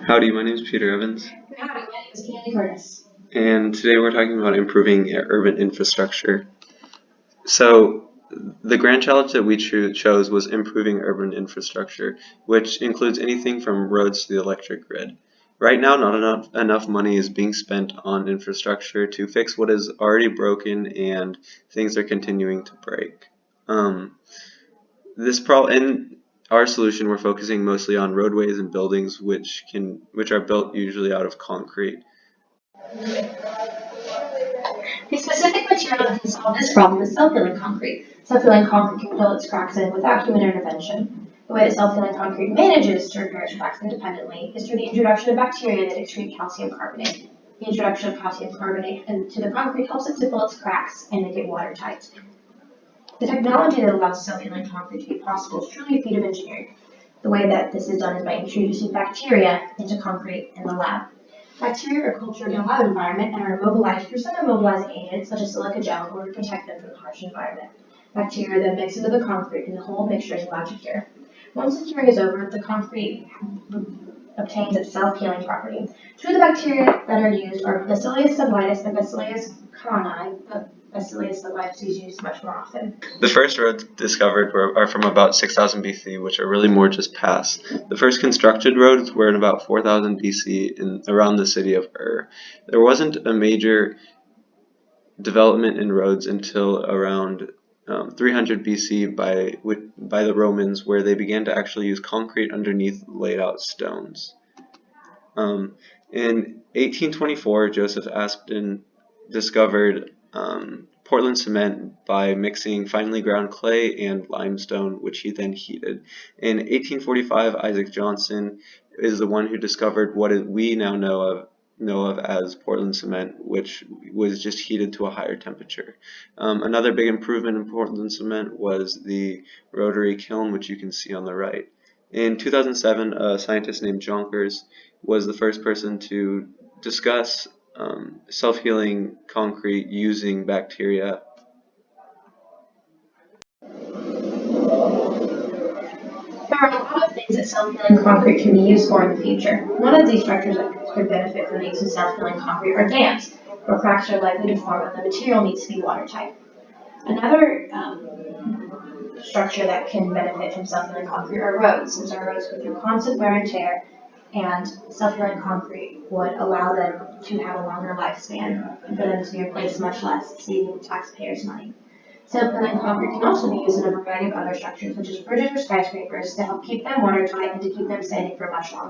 Howdy, my name is Peter Evans, Howdy, my name is Candy Curtis. and today we're talking about improving urban infrastructure. So, the grand challenge that we chose was improving urban infrastructure, which includes anything from roads to the electric grid. Right now, not enough money is being spent on infrastructure to fix what is already broken, and things are continuing to break. Um, in our solution, we're focusing mostly on roadways and buildings, which are built usually out of concrete. The specific material that can solve this problem is self-healing concrete. Self-healing concrete can fill its cracks in without human intervention. The way that self-healing concrete manages to repair its cracks independently is through the introduction of bacteria that excrete calcium carbonate. The introduction of calcium carbonate into the concrete helps it to fill its cracks and make it watertight. The technology that allows self-healing concrete to be possible is truly a feat of engineering. The way that this is done is by introducing bacteria into concrete in the lab. Bacteria are cultured in a lab environment and are immobilized through some immobilizing agents such as silica gel in order to protect them from the harsh environment. Bacteria then mix into the concrete and the whole mixture is allowed to cure. Once the curing is over, the concrete obtains its self-healing property. Two of the bacteria that are used are Bacillus subtilis and Bacillus carni, but Bacillus subtilis is used much more often. The first roads discovered are from about 6000 BC, which are really more just paths. The first constructed roads were in about 4000 BC around the city of Ur. There wasn't a major development in roads until around 300 BC by the Romans, where they began to actually use concrete underneath laid out stones. In 1824, Joseph Aspdin discovered Portland cement by mixing finely ground clay and limestone, which he then heated. In 1845, Isaac Johnson is the one who discovered what we now know of as Portland cement, which was just heated to a higher temperature. Another big improvement in Portland cement was the rotary kiln, which you can see on the right. In 2007, a scientist named Jonkers was the first person to discuss self-healing concrete using bacteria. There are a lot of things that self-healing concrete can be used for in the future. One of these structures that could benefit from the use of self-healing concrete are dams, where cracks are likely to form and the material needs to be watertight. Another structure that can benefit from self-healing concrete are roads, since our roads go through constant wear and tear, and self-healing concrete would allow them to have a longer lifespan and for them to be replaced much less, saving taxpayers money. Self-healing concrete can also be used in a variety of other structures, such as bridges or skyscrapers, to help keep them watertight and to keep them standing for much longer.